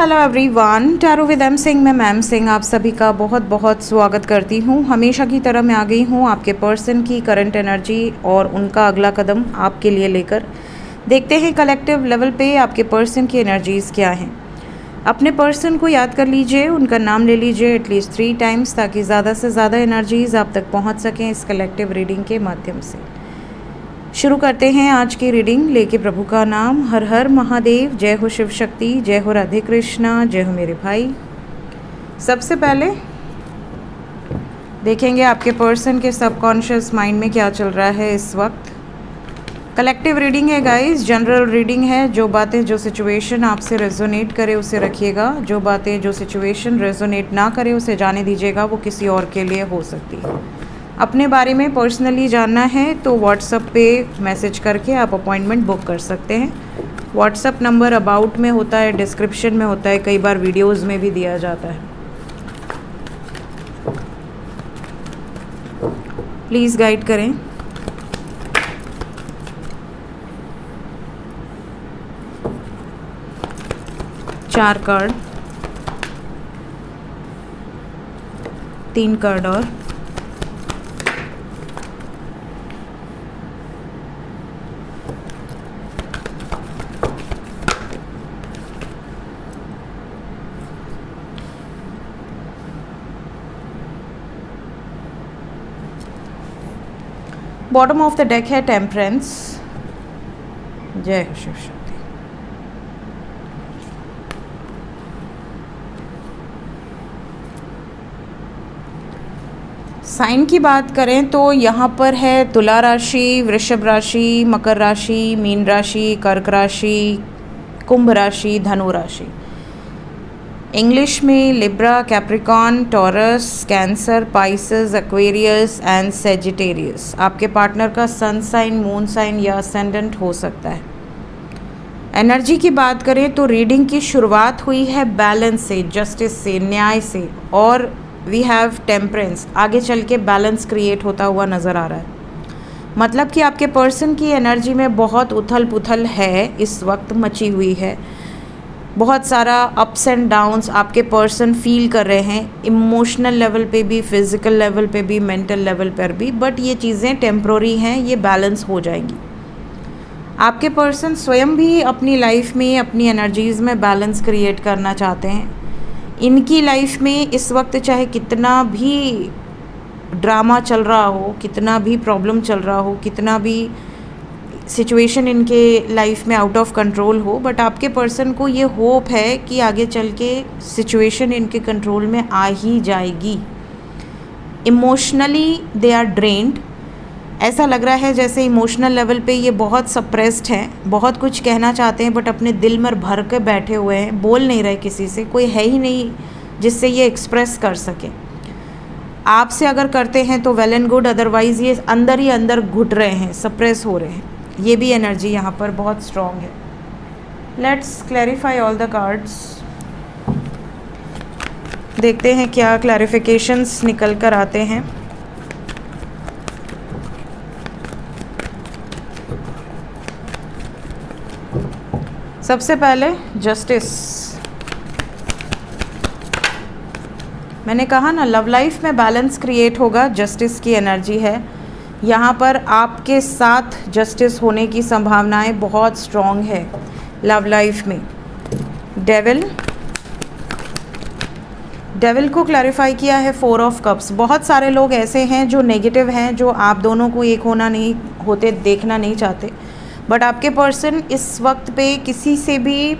Hello everyone, tarot with M Singh में ma'am Singh आप सभी का बहुत बहुत स्वागत करती हूँ। हमेशा की तरह मैं आ गई हूँ आपके पर्सन की करंट एनर्जी और उनका अगला कदम आपके लिए लेकर। देखते हैं कलेक्टिव लेवल पे आपके पर्सन की एनर्जीज़ क्या हैं। अपने पर्सन को याद कर लीजिए, उनका नाम ले लीजिए एटलीस्ट 3 टाइम्स ताकि ज़्यादा से ज़्यादा एनर्जीज़ आप तक पहुँच सकें इस कलेक्टिव रीडिंग के माध्यम से। शुरू करते हैं आज की रीडिंग लेके प्रभु का नाम। हर हर महादेव, जय हो शिव शक्ति, जय हो राधे कृष्णा, जय हो मेरे भाई। सबसे पहले देखेंगे आपके पर्सन के सबकॉन्शियस माइंड में क्या चल रहा है इस वक्त। कलेक्टिव रीडिंग है गाइस, जनरल रीडिंग है। जो बातें जो सिचुएशन आपसे रेजोनेट करे उसे रखिएगा, जो बातें जो सिचुएशन रेजोनेट ना करे उसे जाने दीजिएगा, वो किसी और के लिए हो सकती है। अपने बारे में पर्सनली जानना है तो व्हाट्सएप पे मैसेज करके आप अपॉइंटमेंट बुक कर सकते हैं। व्हाट्सएप नंबर अबाउट में होता है, डिस्क्रिप्शन में होता है, कई बार वीडियोस में भी दिया जाता है। प्लीज़ गाइड करें। चार कार्ड, 3 कार्ड और बॉटम ऑफ द डेक है टेम्परेंस। जय हो शिव शक्ति। साइन की बात करें तो यहाँ पर है तुला राशि, वृषभ राशि, मकर राशि, मीन राशि, कर्क राशि, कुंभ राशि, धनु राशि। इंग्लिश में Libra, Capricorn, taurus, cancer, Pisces, Aquarius and Sagittarius. आपके पार्टनर का सन साइन, मून साइन या असेंडेंट हो सकता है। एनर्जी की बात करें तो रीडिंग की शुरुआत हुई है बैलेंस से, जस्टिस से, न्याय से, और वी हैव टेम्परेंस। आगे चल के बैलेंस क्रिएट होता हुआ नज़र आ रहा है। मतलब कि आपके पर्सन की एनर्जी में बहुत उथल पुथल है, इस वक्त मची हुई है। बहुत सारा अप्स एंड डाउन्स आपके पर्सन फील कर रहे हैं, इमोशनल लेवल पे भी, फिज़िकल लेवल पे भी, मेंटल लेवल पर भी। बट ये चीज़ें टेम्प्रोरी हैं, ये बैलेंस हो जाएंगी। आपके पर्सन स्वयं भी अपनी लाइफ में अपनी एनर्जीज़ में बैलेंस क्रिएट करना चाहते हैं। इनकी लाइफ में इस वक्त चाहे कितना भी ड्रामा चल रहा हो, कितना भी प्रॉब्लम चल रहा हो, कितना भी सिचुएशन इनके लाइफ में आउट ऑफ कंट्रोल हो, बट आपके पर्सन को ये होप है कि आगे चल के सिचुएशन इनके कंट्रोल में आ ही जाएगी। Emotionally they are drained. ऐसा लग रहा है जैसे इमोशनल लेवल पे ये बहुत सप्रेस्ड हैं, बहुत कुछ कहना चाहते हैं बट अपने दिल में भर के बैठे हुए हैं, बोल नहीं रहे किसी से, कोई है ही नहीं जिससे ये एक्सप्रेस कर सके। आपसे अगर करते हैं तो वेल एंड गुड, अदरवाइज़ ये अंदर ही अंदर घुट रहे हैं, सप्रेस हो रहे हैं। ये भी एनर्जी यहाँ पर बहुत स्ट्रॉन्ग है। Let's clarify all the cards. देखते हैं क्या क्लैरिफिकेशंस निकल कर आते हैं। सबसे पहले जस्टिस। मैंने कहा ना, लव लाइफ में बैलेंस क्रिएट होगा, जस्टिस की एनर्जी है यहाँ पर। आपके साथ जस्टिस होने की संभावनाएं बहुत स्ट्रॉन्ग है लव लाइफ में। डेविल को क्लैरिफाई किया है 4 ऑफ कप्स। बहुत सारे लोग ऐसे हैं जो नेगेटिव हैं, जो आप दोनों को एक होते देखना नहीं चाहते। बट आपके पर्सन इस वक्त पे किसी से भी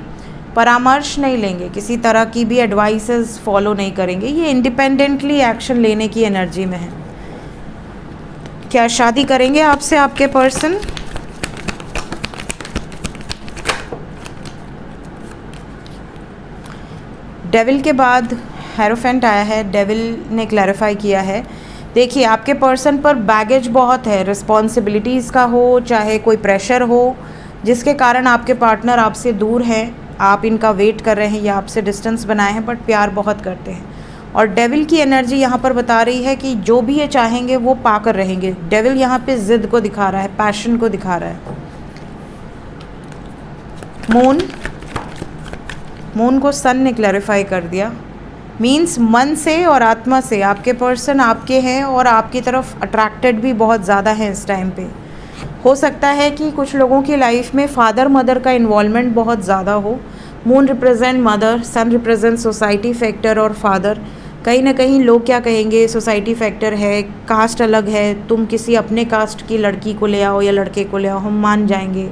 परामर्श नहीं लेंगे, किसी तरह की भी एडवाइसेस फॉलो नहीं करेंगे। ये इंडिपेंडेंटली एक्शन लेने की एनर्जी में है। क्या शादी करेंगे आपसे आपके पर्सन? डेविल के बाद हेरोफेंट आया है। डेविल ने क्लैरिफाई किया है, देखिए आपके पर्सन पर बैगेज बहुत है, रिस्पॉन्सिबिलिटीज़ का हो, चाहे कोई प्रेशर हो, जिसके कारण आपके पार्टनर आपसे दूर हैं, आप इनका वेट कर रहे हैं या आपसे डिस्टेंस बनाए हैं, बट प्यार बहुत करते हैं। और डेविल की एनर्जी यहाँ पर बता रही है कि जो भी ये चाहेंगे वो पा कर रहेंगे। डेविल यहाँ पे ज़िद को दिखा रहा है, पैशन को दिखा रहा है। मून, मून को सन ने क्लैरिफाई कर दिया। मीन्स मन से और आत्मा से आपके पर्सन आपके हैं और आपकी तरफ अट्रैक्टेड भी बहुत ज़्यादा है इस टाइम पे। हो सकता है कि कुछ लोगों की लाइफ में फादर मदर का इन्वॉल्वमेंट बहुत ज़्यादा हो। मून रिप्रेजेंट मदर, सन रिप्रेजेंट सोसाइटी फैक्टर और फादर। कहीं ना कहीं लोग क्या कहेंगे, सोसाइटी फैक्टर है, कास्ट अलग है, तुम किसी अपने कास्ट की लड़की को ले आओ या लड़के को ले आओ, हम मान जाएंगे,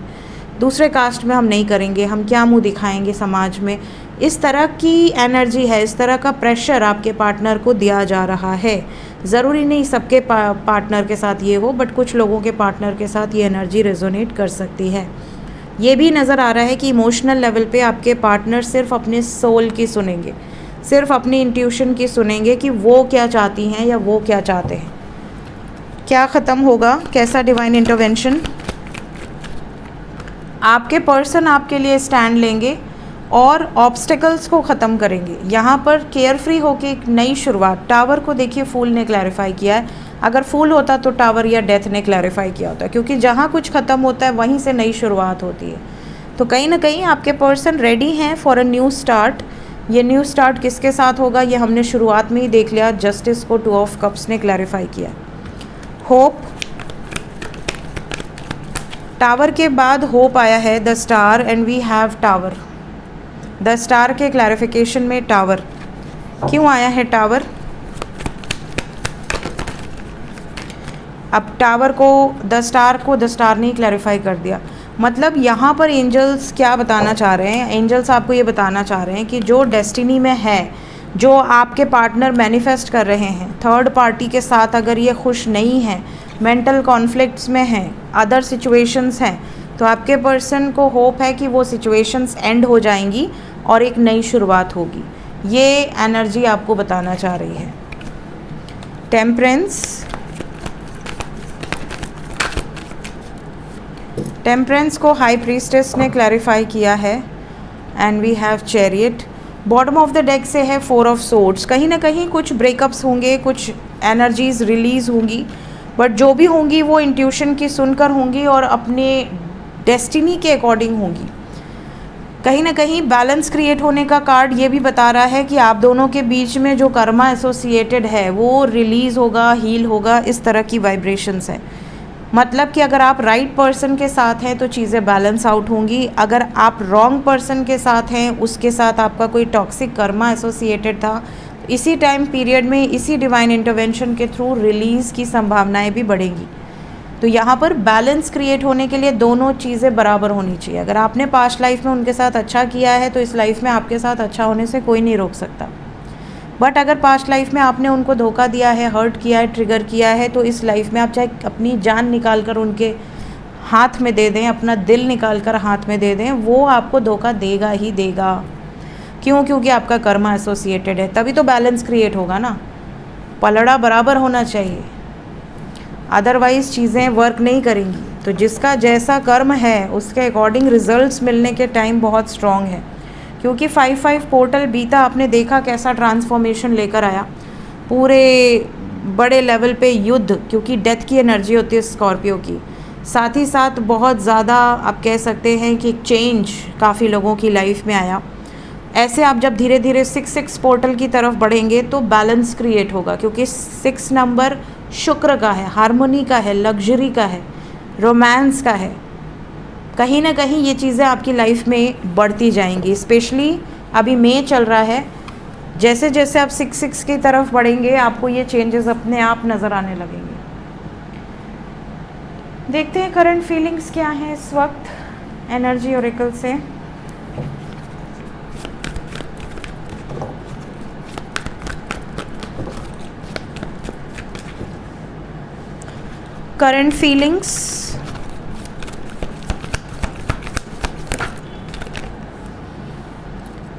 दूसरे कास्ट में हम नहीं करेंगे, हम क्या मुंह दिखाएंगे समाज में। इस तरह की एनर्जी है, इस तरह का प्रेशर आपके पार्टनर को दिया जा रहा है। ज़रूरी नहीं सबके पार्टनर के साथ ये हो, बट कुछ लोगों के पार्टनर के साथ ये एनर्जी रेजोनेट कर सकती है। ये भी नज़र आ रहा है कि इमोशनल लेवल पे आपके पार्टनर सिर्फ अपने सोल की सुनेंगे, सिर्फ अपनी इंट्यूशन की सुनेंगे कि वो क्या चाहती हैं या वो क्या चाहते हैं। क्या ख़त्म होगा, कैसा डिवाइन इंटरवेंशन? आपके पर्सन आपके लिए स्टैंड लेंगे और ऑब्स्टिकल्स को ख़त्म करेंगे। यहाँ पर केयर फ्री होकर एक नई शुरुआत। टावर को देखिए फूल ने क्लैरिफाई किया है। अगर फूल होता तो टावर या डेथ ने क्लैरिफाई किया होता, क्योंकि जहाँ कुछ ख़त्म होता है वहीं से नई शुरुआत होती है। तो कहीं ना कहीं आपके पर्सन रेडी हैं फॉर अ न्यू स्टार्ट। ये न्यू स्टार्ट किसके साथ होगा ये हमने शुरुआत में ही देख लिया। जस्टिस को 2 ऑफ कप्स ने क्लैरिफाई किया। होप, टावर के बाद होप आया है, the star, and we have tower. The star के क्लैरिफिकेशन में टावर क्यों आया है? टावर, अब टावर को द स्टार ने क्लैरिफाई कर दिया। मतलब यहाँ पर एंजल्स क्या बताना चाह रहे हैं? एंजल्स आपको ये बताना चाह रहे हैं कि जो डेस्टिनी में है, जो आपके पार्टनर मैनिफेस्ट कर रहे हैं, थर्ड पार्टी के साथ अगर ये खुश नहीं है, मेंटल कॉन्फ्लिक्ट्स में हैं, अदर सिचुएशंस हैं, तो आपके पर्सन को होप है कि वो सिचुएशंस एंड हो जाएंगी और एक नई शुरुआत होगी। ये एनर्जी आपको बताना चाह रही है। टेम्परेंस को हाई प्रीस्टेस ने क्लैरिफाई किया है, and we have chariot. Bottom of the deck से है 4 ऑफ सोर्ड्स। कहीं ना कहीं कुछ ब्रेकअप्स होंगे, कुछ एनर्जीज रिलीज होंगी, बट जो भी होंगी वो इंट्यूशन की सुनकर होंगी और अपने डेस्टिनी के अकॉर्डिंग होंगी। कहीं ना कहीं बैलेंस क्रिएट होने का कार्ड ये भी बता रहा है कि आप दोनों के बीच में जो कर्मा एसोसिएटेड है वो रिलीज़ होगा, हील होगा, इस तरह की वाइब्रेशंस है। मतलब कि अगर आप राइट पर्सन के साथ हैं तो चीज़ें बैलेंस आउट होंगी। अगर आप रॉन्ग पर्सन के साथ हैं, उसके साथ आपका कोई टॉक्सिक कर्मा एसोसिएटेड था, इसी टाइम पीरियड में इसी डिवाइन इंटरवेंशन के थ्रू रिलीज़ की संभावनाएं भी बढ़ेंगी। तो यहाँ पर बैलेंस क्रिएट होने के लिए दोनों चीज़ें बराबर होनी चाहिए। अगर आपने पास्ट लाइफ में उनके साथ अच्छा किया है तो इस लाइफ में आपके साथ अच्छा होने से कोई नहीं रोक सकता। बट अगर पास्ट लाइफ में आपने उनको धोखा दिया है, हर्ट किया है, ट्रिगर किया है, तो इस लाइफ में आप चाहे अपनी जान निकाल कर उनके हाथ में दे दें, अपना दिल निकाल कर हाथ में दे दें, वो आपको धोखा देगा ही देगा। क्यों? क्योंकि आपका कर्मा एसोसिएटेड है। तभी तो बैलेंस क्रिएट होगा ना। पलड़ा बराबर होना चाहिए, अदरवाइज़ चीज़ें वर्क नहीं करेंगी। तो जिसका जैसा कर्म है उसके अकॉर्डिंग रिजल्ट्स मिलने के टाइम बहुत स्ट्रॉन्ग है। क्योंकि 5-5 पोर्टल बीता, आपने देखा कैसा ट्रांसफॉर्मेशन लेकर आया, पूरे बड़े लेवल पे युद्ध, क्योंकि डेथ की एनर्जी होती है स्कॉर्पियो की। साथ ही साथ बहुत ज़्यादा आप कह सकते हैं कि चेंज काफ़ी लोगों की लाइफ में आया। ऐसे आप जब धीरे धीरे 6-6 पोर्टल की तरफ बढ़ेंगे तो बैलेंस क्रिएट होगा, क्योंकि 6 नंबर शुक्र का है, हार्मोनी का है, लग्जरी का है, रोमांस का है। कहीं ना कहीं ये चीज़ें आपकी लाइफ में बढ़ती जाएंगी। स्पेशली अभी मई चल रहा है, जैसे जैसे आप 6-6 की तरफ बढ़ेंगे आपको ये चेंजेस अपने आप नज़र आने लगेंगे। देखते हैं करंट फीलिंग्स क्या हैं इस वक्त एनर्जी ओरेकल से। Current feelings,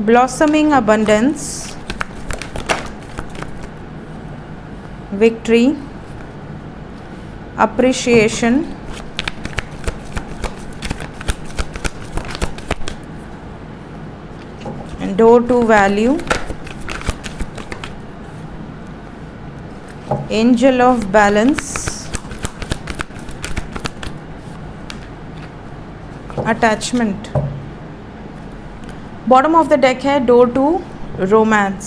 blossoming abundance, victory, appreciation, door to value, angel of balance, attachment। Bottom of the deck है डोर टू रोमांस।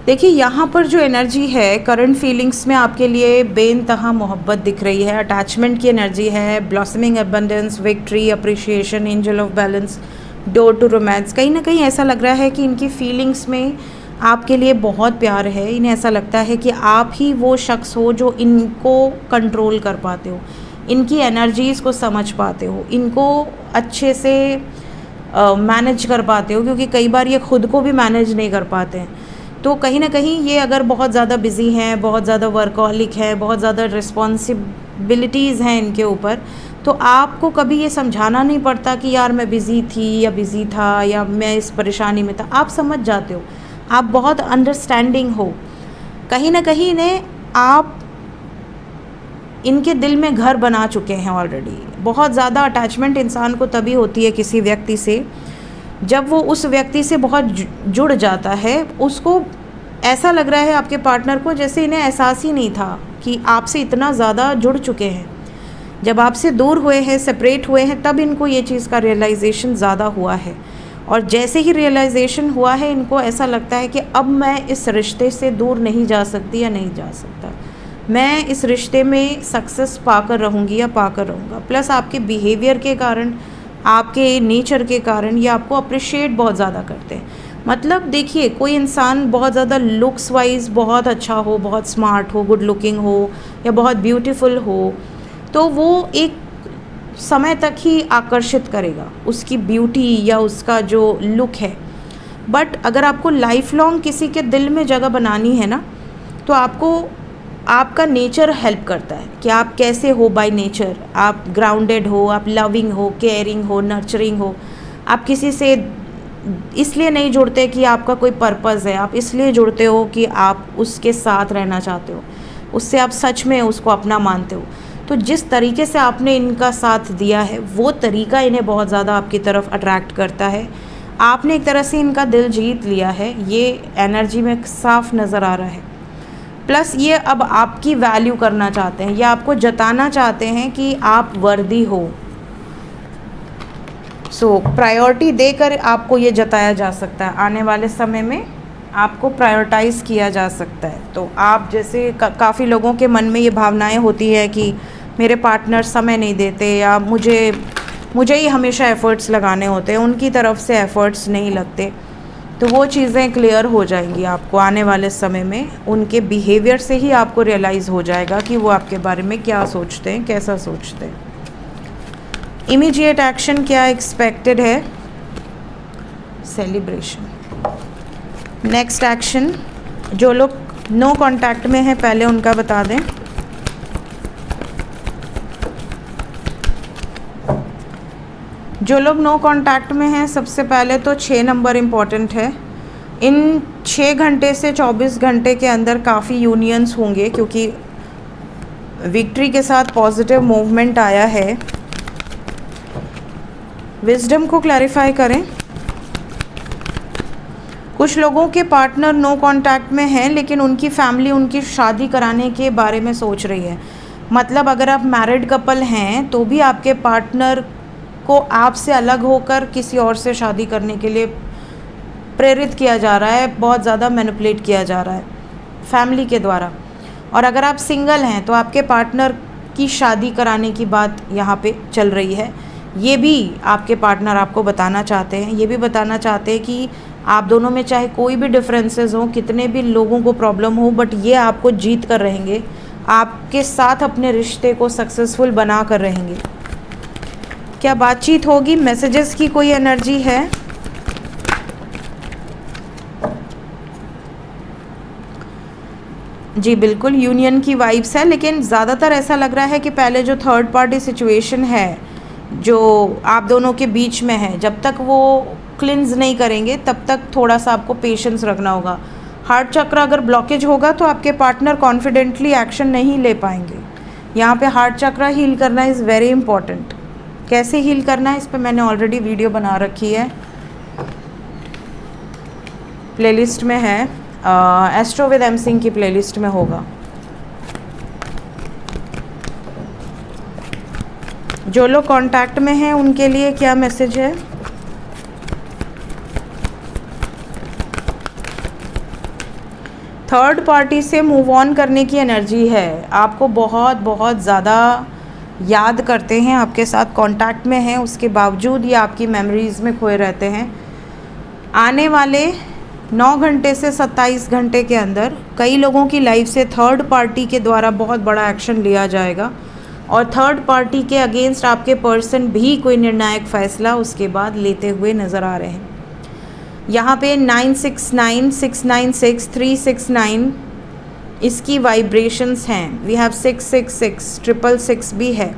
देखिए यहाँ पर जो एनर्जी है, करंट फीलिंग्स में आपके लिए बेइंतहा मोहब्बत दिख रही है, अटैचमेंट की एनर्जी है, blossoming abundance, victory, appreciation, angel of balance, door to romance. कहीं ना कहीं ऐसा लग रहा है कि इनकी फीलिंग्स में आपके लिए बहुत प्यार है। इन्हें ऐसा लगता है कि आप ही वो शख्स हो जो इनको कंट्रोल कर पाते हो, इनकी एनर्जीज़ को समझ पाते हो, इनको अच्छे से मैनेज कर पाते हो, क्योंकि कई बार ये खुद को भी मैनेज नहीं कर पाते हैं। तो कहीं ना कहीं ये अगर बहुत ज़्यादा बिज़ी हैं, बहुत ज़्यादा वर्कहॉलिक है, बहुत ज़्यादा रिस्पॉन्सिबिलिटीज़ हैं इनके ऊपर, तो आपको कभी ये समझाना नहीं पड़ता कि यार मैं बिज़ी थी या बिज़ी था या मैं इस परेशानी में था। आप समझ जाते हो, आप बहुत अंडरस्टैंडिंग हो। कहीं ना कहीं इन्हें आप इनके दिल में घर बना चुके हैं ऑलरेडी। बहुत ज़्यादा अटैचमेंट इंसान को तभी होती है किसी व्यक्ति से जब वो उस व्यक्ति से बहुत जुड़ जाता है। उसको ऐसा लग रहा है आपके पार्टनर को जैसे इन्हें एहसास ही नहीं था कि आपसे इतना ज़्यादा जुड़ चुके हैं। जब आपसे दूर हुए हैं, सेपरेट हुए हैं, तब इनको ये चीज़ का रियलाइजेशन ज़्यादा हुआ है। और जैसे ही रियलाइजेशन हुआ है, इनको ऐसा लगता है कि अब मैं इस रिश्ते से दूर नहीं जा सकती या नहीं जा सकता, मैं इस रिश्ते में सक्सेस पाकर रहूँगी या पाकर रहूँगा। प्लस आपके बिहेवियर के कारण, आपके नेचर के कारण ये आपको अप्रिशिएट बहुत ज़्यादा करते हैं। मतलब देखिए, कोई इंसान बहुत ज़्यादा लुक्स वाइज बहुत अच्छा हो, बहुत स्मार्ट हो, गुड लुकिंग हो या बहुत ब्यूटीफुल हो, तो वो एक समय तक ही आकर्षित करेगा, उसकी ब्यूटी या उसका जो लुक है। बट अगर आपको लाइफ लॉन्ग किसी के दिल में जगह बनानी है ना, तो आपको आपका नेचर हेल्प करता है कि आप कैसे हो बाय नेचर। आप ग्राउंडेड हो, आप लविंग हो, केयरिंग हो, नर्चरिंग हो। आप किसी से इसलिए नहीं जुड़ते कि आपका कोई पर्पज़ है, आप इसलिए जुड़ते हो कि आप उसके साथ रहना चाहते हो, उससे आप सच में उसको अपना मानते हो। तो जिस तरीके से आपने इनका साथ दिया है, वो तरीका इन्हें बहुत ज़्यादा आपकी तरफ अट्रैक्ट करता है। आपने एक तरह से इनका दिल जीत लिया है, ये एनर्जी में साफ नज़र आ रहा है। प्लस ये अब आपकी वैल्यू करना चाहते हैं, या आपको जताना चाहते हैं कि आप वर्दी हो। सो प्रायोरिटी देकर आपको ये जताया जा सकता है, आने वाले समय में आपको प्रायोरिटाइज़ किया जा सकता है। तो आप जैसे काफ़ी लोगों के मन में ये भावनाएं होती है कि मेरे पार्टनर समय नहीं देते, या मुझे ही हमेशा एफ़र्ट्स लगाने होते हैं, उनकी तरफ से एफ़र्ट्स नहीं लगते। तो वो चीज़ें क्लियर हो जाएंगी आपको आने वाले समय में। उनके बिहेवियर से ही आपको रियलाइज़ हो जाएगा कि वो आपके बारे में क्या सोचते हैं, कैसा सोचते हैं। इमीडिएट एक्शन क्या एक्सपेक्टेड है? सेलिब्रेशन। नेक्स्ट एक्शन, जो लोग नो कांटेक्ट में हैं पहले उनका बता दें। जो लोग नो कांटेक्ट में हैं, सबसे पहले तो 6 नंबर इम्पॉर्टेंट है। इन 6 घंटे से 24 घंटे के अंदर काफ़ी यूनियंस होंगे, क्योंकि विक्ट्री के साथ पॉजिटिव मूवमेंट आया है। विजडम को क्लैरिफाई करें। कुछ लोगों के पार्टनर नो कांटेक्ट में हैं, लेकिन उनकी फैमिली उनकी शादी कराने के बारे में सोच रही है। मतलब अगर आप मैरिड कपल हैं तो भी आपके पार्टनर को आपसे अलग होकर किसी और से शादी करने के लिए प्रेरित किया जा रहा है, बहुत ज़्यादा मैनिपुलेट किया जा रहा है फैमिली के द्वारा। और अगर आप सिंगल हैं तो आपके पार्टनर की शादी कराने की बात यहाँ पे चल रही है। ये भी आपके पार्टनर आपको बताना चाहते हैं, ये भी बताना चाहते हैं कि आप दोनों में चाहे कोई भी डिफरेंसेस हो, कितने भी लोगों को प्रॉब्लम हो, बट ये आपको जीत कर रहेंगे, आपके साथ अपने रिश्ते को सक्सेसफुल बना कर रहेंगे। क्या बातचीत होगी? मैसेजेस की कोई एनर्जी है? जी बिल्कुल, यूनियन की वाइब्स है, लेकिन ज़्यादातर ऐसा लग रहा है कि पहले जो थर्ड पार्टी सिचुएशन है जो आप दोनों के बीच में है, जब तक वो क्लिंज नहीं करेंगे तब तक थोड़ा सा आपको पेशेंस रखना होगा। हार्ट चक्र अगर ब्लॉकेज होगा तो आपके पार्टनर कॉन्फिडेंटली एक्शन नहीं ले पाएंगे। यहाँ पे हार्ट चक्र हील करना इज़ वेरी इंपॉर्टेंट। कैसे हील करना है, इस पर मैंने ऑलरेडी वीडियो बना रखी है, प्लेलिस्ट में है, एस्ट्रो विद एम सिंह की प्लेलिस्ट में होगा। जो लोग कांटेक्ट में हैं उनके लिए क्या मैसेज है? थर्ड पार्टी से मूव ऑन करने की एनर्जी है, आपको बहुत बहुत ज़्यादा याद करते हैं, आपके साथ कांटेक्ट में हैं, उसके बावजूद ये आपकी मेमोरीज़ में खोए रहते हैं। आने वाले 9 घंटे से 27 घंटे के अंदर कई लोगों की लाइफ से थर्ड पार्टी के द्वारा बहुत बड़ा एक्शन लिया जाएगा और थर्ड पार्टी के अगेंस्ट आपके पर्सन भी कोई निर्णायक फ़ैसला उसके बाद लेते हुए नज़र आ रहे हैं। यहाँ पे 969, 696, 369 इसकी वाइब्रेशंस हैं। वी हैव 666, 666 भी है।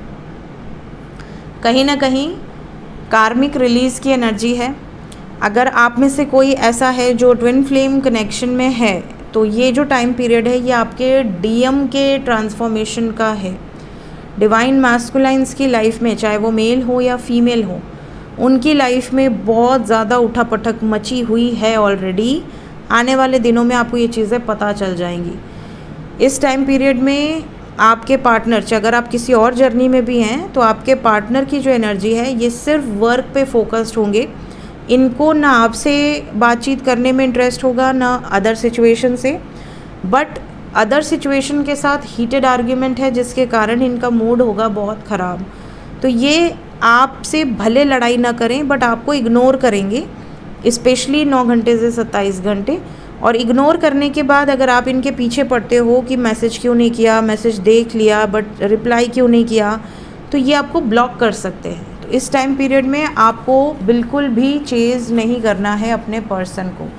कहीं ना कहीं कार्मिक रिलीज़ की एनर्जी है। अगर आप में से कोई ऐसा है जो ट्विन फ्लेम कनेक्शन में है तो ये जो टाइम पीरियड है ये आपके डीएम के ट्रांसफॉर्मेशन का है। डिवाइन मैस्कुलाइंस की लाइफ में, चाहे वो मेल हो या फीमेल हो, उनकी लाइफ में बहुत ज़्यादा उठापटक मची हुई है ऑलरेडी। आने वाले दिनों में आपको ये चीज़ें पता चल जाएंगी। इस टाइम पीरियड में आपके पार्टनर, अगर आप किसी और जर्नी में भी हैं तो आपके पार्टनर की जो एनर्जी है ये सिर्फ वर्क पे फोकस्ड होंगे। इनको ना आपसे बातचीत करने में इंटरेस्ट होगा ना अदर सिचुएशन से, बट अदर सिचुएशन के साथ हीटेड आर्ग्यूमेंट है जिसके कारण इनका मूड होगा बहुत ख़राब। तो ये आपसे भले लड़ाई ना करें बट आपको इग्नोर करेंगे, स्पेशली 9 घंटे से 27 घंटे। और इग्नोर करने के बाद अगर आप इनके पीछे पड़ते हो कि मैसेज क्यों नहीं किया, मैसेज देख लिया बट रिप्लाई क्यों नहीं किया, तो ये आपको ब्लॉक कर सकते हैं। तो इस टाइम पीरियड में आपको बिल्कुल भी चेज़ नहीं करना है अपने पर्सन को।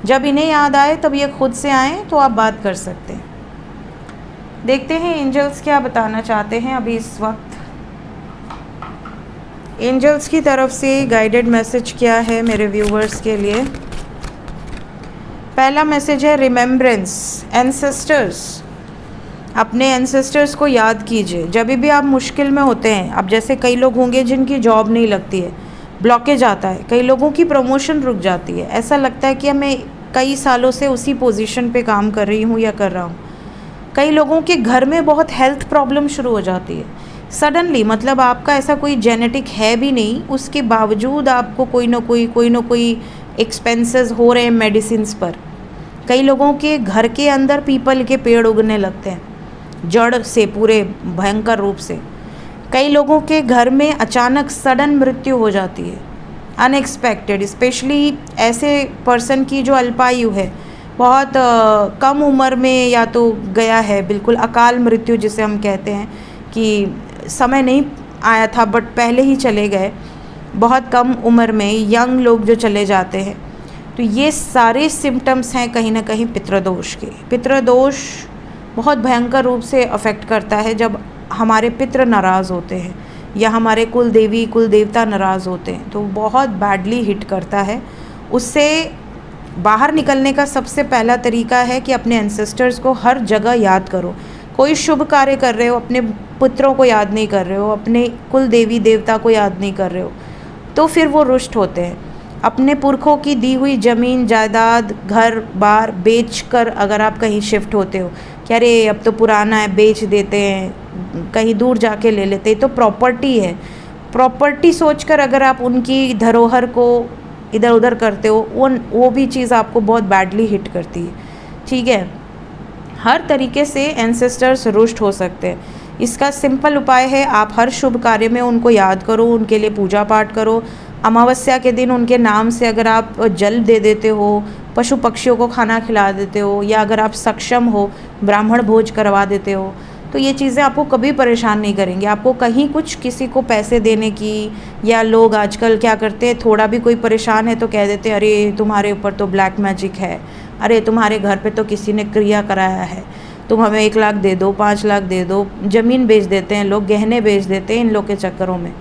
जब इन्हें याद आए तब ये खुद से आएँ तो आप बात कर सकते हैं। देखते हैं एंजल्स क्या बताना चाहते हैं अभी इस वक्त। एंजल्स की तरफ से गाइडेड मैसेज क्या है मेरे व्यूवर्स के लिए। पहला मैसेज है रिमेम्बरेंस, एंसेस्टर्स। अपने एंसेस्टर्स को याद कीजिए जब भी आप मुश्किल में होते हैं। अब जैसे कई लोग होंगे जिनकी जॉब नहीं लगती है, ब्लॉकेज आता है, कई लोगों की प्रमोशन रुक जाती है, ऐसा लगता है कि मैं कई सालों से उसी पोजीशन पे काम कर रही हूँ या कर रहा हूँ। कई लोगों के घर में बहुत हेल्थ प्रॉब्लम शुरू हो जाती है सडनली, मतलब आपका ऐसा कोई जेनेटिक है भी नहीं, उसके बावजूद आपको कोई ना कोई एक्सपेंसेस हो रहे हैं मेडिसिन्स पर। कई लोगों के घर के अंदर पीपल के पेड़ उगने लगते हैं जड़ से पूरे भयंकर रूप से। कई लोगों के घर में अचानक सडन मृत्यु हो जाती है, अनएक्सपेक्टेड, स्पेशली ऐसे पर्सन की जो अल्पायु है, बहुत कम उम्र में या तो गया है, बिल्कुल अकाल मृत्यु जिसे हम कहते हैं कि समय नहीं आया था बट पहले ही चले गए, बहुत कम उम्र में यंग लोग जो चले जाते हैं। तो ये सारे सिम्टम्स हैं कहीं ना कहीं पितृदोष के। पितृदोष बहुत भयंकर रूप से अफेक्ट करता है जब हमारे पितृ नाराज़ होते हैं या हमारे कुल देवी कुल देवता नाराज़ होते हैं, तो बहुत बैडली हिट करता है। उससे बाहर निकलने का सबसे पहला तरीका है कि अपने एंसेस्टर्स को हर जगह याद करो। कोई शुभ कार्य कर रहे हो, अपने पुत्रों को याद नहीं कर रहे हो, अपने कुल देवी देवता को याद नहीं कर रहे हो, तो फिर वो रुष्ट होते हैं। अपने पुरखों की दी हुई ज़मीन जायदाद घर बार बेच कर अगर आप कहीं शिफ्ट होते हो कि अरे अब तो पुराना है बेच देते हैं, कहीं दूर जाके ले लेते हैं, तो प्रॉपर्टी है, प्रॉपर्टी सोचकर अगर आप उनकी धरोहर को इधर उधर करते हो, वो भी चीज़ आपको बहुत बैडली हिट करती है। ठीक है, हर तरीके से एंसेस्टर्स रुष्ट हो सकते हैं। इसका सिंपल उपाय है, आप हर शुभ कार्य में उनको याद करो, उनके लिए पूजा पाठ करो। अमावस्या के दिन उनके नाम से अगर आप जल दे देते हो, पशु पक्षियों को खाना खिला देते हो, या अगर आप सक्षम हो ब्राह्मण भोज करवा देते हो, तो ये चीज़ें आपको कभी परेशान नहीं करेंगी। आपको कहीं कुछ किसी को पैसे देने की, या लोग आजकल क्या करते हैं, थोड़ा भी कोई परेशान है तो कह देते हैं अरे तुम्हारे ऊपर तो ब्लैक मैजिक है, अरे तुम्हारे घर पे तो किसी ने क्रिया कराया है, तुम हमें 1 लाख दे दो, 5 लाख दे दो। ज़मीन बेच देते हैं लोग, गहने बेच देते हैं इन लोग के चक्करों में।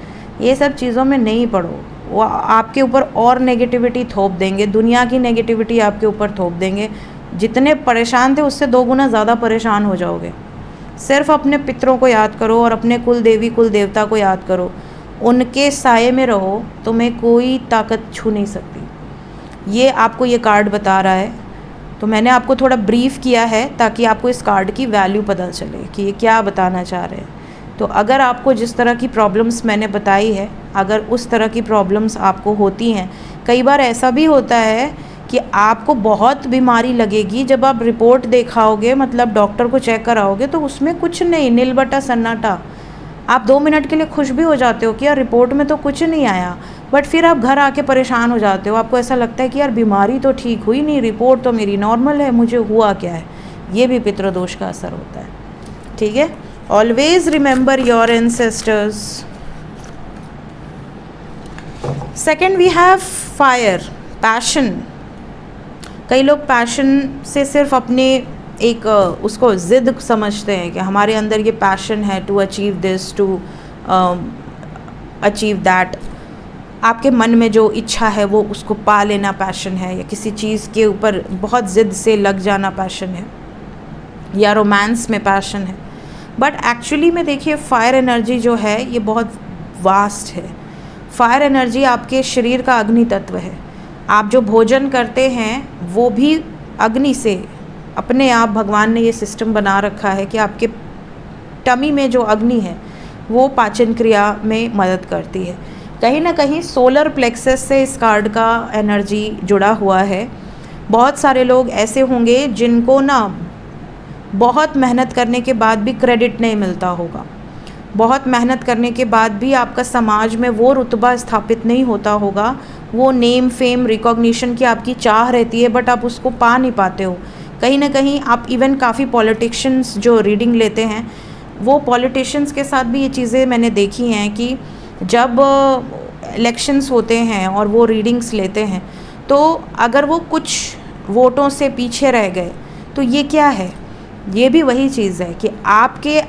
ये सब चीज़ों में नहीं पड़ो, वो आपके ऊपर और नेगेटिविटी थोप देंगे, दुनिया की नेगेटिविटी आपके ऊपर थोप देंगे। जितने परेशान थे उससे 2 गुना ज़्यादा परेशान हो जाओगे। सिर्फ अपने पितरों को याद करो और अपने कुल देवी कुल देवता को याद करो, उनके साये में रहो, तुम्हें कोई ताकत छू नहीं सकती। ये आपको ये कार्ड बता रहा है, तो मैंने आपको थोड़ा ब्रीफ किया है ताकि आपको इस कार्ड की वैल्यू पता चले कि ये क्या बताना चाह रहे हैं। तो अगर आपको जिस तरह की प्रॉब्लम्स मैंने बताई है, अगर उस तरह की प्रॉब्लम्स आपको होती हैं, कई बार ऐसा भी होता है कि आपको बहुत बीमारी लगेगी जब आप रिपोर्ट दिखाओगे, मतलब डॉक्टर को चेक कराओगे, तो उसमें कुछ नहीं, नील बटा सन्नाटा। आप 2 मिनट के लिए खुश भी हो जाते हो कि यार रिपोर्ट में तो कुछ नहीं आया, बट फिर आप घर आके परेशान हो जाते हो। आपको ऐसा लगता है कि यार बीमारी तो ठीक हुई नहीं, रिपोर्ट तो मेरी नॉर्मल है, मुझे हुआ क्या है। ये भी पितृदोष का असर होता है, ठीक है। Always remember your ancestors. Second we have fire, passion. कई लोग पैशन से सिर्फ अपने एक उसको ज़िद समझते हैं कि हमारे अंदर ये पैशन है to achieve this, to achieve that. आपके मन में जो इच्छा है वो उसको पा लेना पैशन है, या किसी चीज़ के ऊपर बहुत ज़िद से लग जाना पैशन है, या रोमांस में पैशन है। बट एक्चुअली में देखिए फायर एनर्जी जो है ये बहुत वास्ट है। फायर एनर्जी आपके शरीर का अग्नि तत्व है। आप जो भोजन करते हैं वो भी अग्नि से, अपने आप भगवान ने ये सिस्टम बना रखा है कि आपके टमी में जो अग्नि है वो पाचन क्रिया में मदद करती है। कहीं ना कहीं सोलर प्लेक्सस से इस कार्ड का एनर्जी जुड़ा हुआ है। बहुत सारे लोग ऐसे होंगे जिनको ना बहुत मेहनत करने के बाद भी क्रेडिट नहीं मिलता होगा, बहुत मेहनत करने के बाद भी आपका समाज में वो रुतबा स्थापित नहीं होता होगा, वो नेम फेम रिकॉग्निशन की आपकी चाह रहती है, बट आप उसको पा नहीं पाते हो। कहीं ना कहीं आप इवन काफ़ी पॉलिटिशियंस जो रीडिंग लेते हैं, वो पॉलिटिशियंस के साथ भी ये चीज़ें मैंने देखी हैं कि जब इलेक्शंस होते हैं और वो रीडिंग्स लेते हैं, तो अगर वो कुछ वोटों से पीछे रह गए तो ये क्या है, ये भी वही चीज़ है कि आपके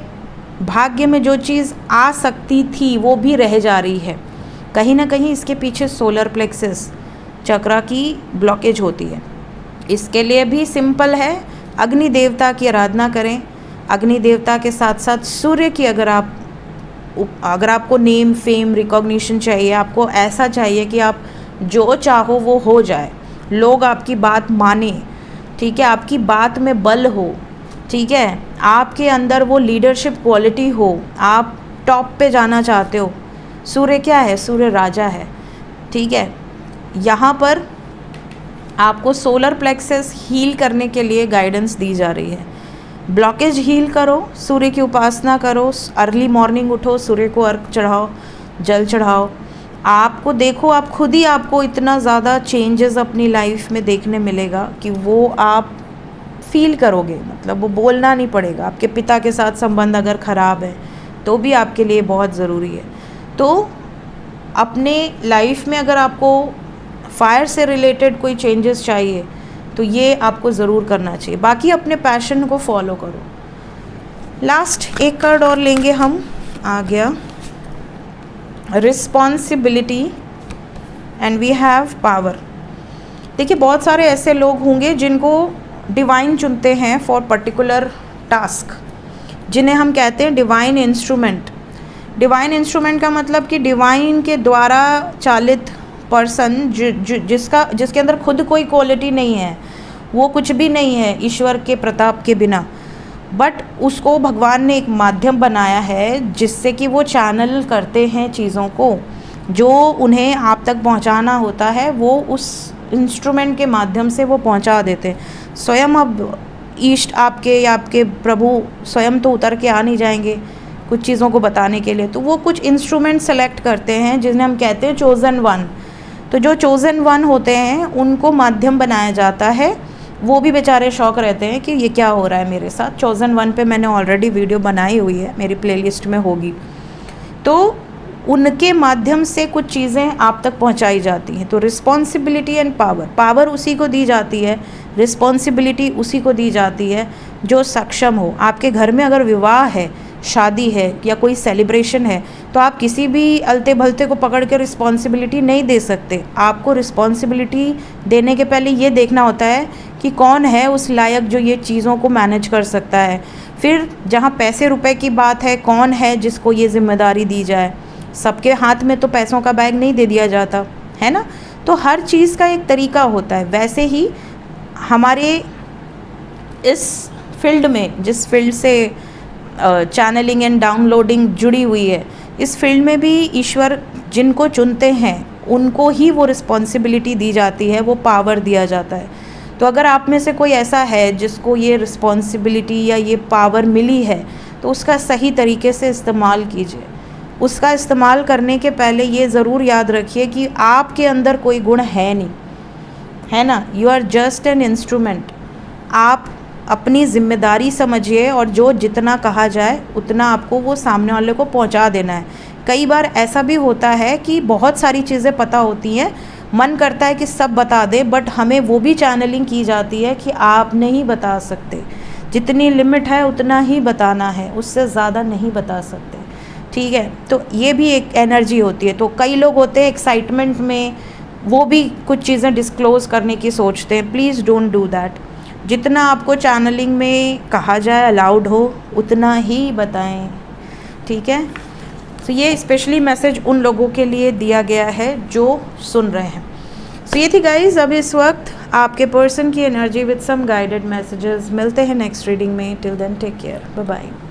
भाग्य में जो चीज़ आ सकती थी वो भी रह जा रही है। कहीं ना कहीं इसके पीछे सोलर प्लेक्सस चक्रा की ब्लॉकेज होती है। इसके लिए भी सिंपल है, अग्नि देवता की आराधना करें। अग्नि देवता के साथ साथ सूर्य की, अगर आपको नेम फेम रिकॉग्निशन चाहिए, आपको ऐसा चाहिए कि आप जो चाहो वो हो जाए, लोग आपकी बात माने, ठीक है, आपकी बात में बल हो, ठीक है, आपके अंदर वो लीडरशिप क्वालिटी हो, आप टॉप पे जाना चाहते हो, सूर्य क्या है, सूर्य राजा है, ठीक है। यहाँ पर आपको सोलर प्लेक्सस हील करने के लिए गाइडेंस दी जा रही है। ब्लॉकेज हील करो, सूर्य की उपासना करो, अर्ली मॉर्निंग उठो, सूर्य को अर्घ चढ़ाओ, जल चढ़ाओ। आपको देखो, आप खुद ही आपको इतना ज़्यादा चेंजेस अपनी लाइफ में देखने मिलेगा कि वो आप फील करोगे, मतलब वो बोलना नहीं पड़ेगा। आपके पिता के साथ संबंध अगर ख़राब है तो भी आपके लिए बहुत ज़रूरी है। तो अपने लाइफ में अगर आपको फायर से रिलेटेड कोई चेंजेस चाहिए तो ये आपको ज़रूर करना चाहिए। बाकी अपने पैशन को फॉलो करो। लास्ट एक कार्ड और लेंगे हम, आ गया responsibility and we have power. देखिए बहुत सारे ऐसे लोग होंगे जिनको डिवाइन चुनते हैं फॉर पर्टिकुलर टास्क, जिन्हें हम कहते हैं डिवाइन इंस्ट्रूमेंट। डिवाइन इंस्ट्रूमेंट का मतलब कि डिवाइन के द्वारा चालित पर्सन, जिसके अंदर खुद कोई क्वालिटी नहीं है, वो कुछ भी नहीं है ईश्वर के प्रताप के बिना, बट उसको भगवान ने एक माध्यम बनाया है जिससे कि वो चैनल करते हैं चीज़ों को, जो उन्हें आप तक पहुंचाना होता है वो उस इंस्ट्रूमेंट के माध्यम से वो पहुंचा देते हैं। स्वयं अब ईष्ट आपके या आपके प्रभु स्वयं तो उतर के आ नहीं जाएंगे कुछ चीज़ों को बताने के लिए, तो वो कुछ इंस्ट्रूमेंट सेलेक्ट करते हैं जिन्हें हम कहते हैं चोज़न वन। तो जो चोज़न वन होते हैं उनको माध्यम बनाया जाता है। वो भी बेचारे शौक रहते हैं कि ये क्या हो रहा है मेरे साथ। चोज़न वन पे मैंने ऑलरेडी वीडियो बनाई हुई है, मेरी प्लेलिस्ट में होगी। तो उनके माध्यम से कुछ चीज़ें आप तक पहुंचाई जाती हैं। तो रिस्पॉन्सिबिलिटी एंड पावर उसी को दी जाती है, रिस्पॉन्सिबिलिटी उसी को दी जाती है जो सक्षम हो। आपके घर में अगर विवाह है, शादी है या कोई सेलिब्रेशन है, तो आप किसी भी अलते भलते को पकड़ के रिस्पॉन्सिबिलिटी नहीं दे सकते। आपको रिस्पॉन्सिबिलिटी देने के पहले ये देखना होता है कि कौन है उस लायक जो ये चीज़ों को मैनेज कर सकता है। फिर जहाँ पैसे रुपए की बात है, कौन है जिसको ये जिम्मेदारी दी जाए। सबके हाथ में तो पैसों का बैग नहीं दे दिया जाता है ना। तो हर चीज़ का एक तरीका होता है। वैसे ही हमारे इस फील्ड में, जिस फील्ड से चैनलिंग एंड डाउनलोडिंग जुड़ी हुई है, इस फील्ड में भी ईश्वर जिनको चुनते हैं उनको ही वो रिस्पॉन्सिबिलिटी दी जाती है, वो पावर दिया जाता है। तो अगर आप में से कोई ऐसा है जिसको ये रिस्पॉन्सिबिलिटी या ये पावर मिली है, तो उसका सही तरीके से इस्तेमाल कीजिए। उसका इस्तेमाल करने के पहले ये ज़रूर याद रखिए कि आपके अंदर कोई गुण है नहीं, है ना। You are just an instrument. आप अपनी ज़िम्मेदारी समझिए और जो जितना कहा जाए उतना आपको वो सामने वाले को पहुंचा देना है। कई बार ऐसा भी होता है कि बहुत सारी चीज़ें पता होती हैं, मन करता है कि सब बता दें, बट हमें वो भी चैनलिंग की जाती है कि आप नहीं बता सकते, जितनी लिमिट है उतना ही बताना है, उससे ज़्यादा नहीं बता सकते, ठीक है। तो ये भी एक एनर्जी होती है। तो कई लोग होते हैं एक्साइटमेंट में, वो भी कुछ चीज़ें डिस्क्लोज़ करने की सोचते हैं। Please don't do that. जितना आपको चैनलिंग में कहा जाए, अलाउड हो, उतना ही बताएं, ठीक है। तो ये स्पेशली मैसेज उन लोगों के लिए दिया गया है जो सुन रहे हैं। सो ये थी गाइज अब इस वक्त आपके पर्सन की energy with some guided messages. मिलते हैं नेक्स्ट रीडिंग में। Till then take care, bye bye.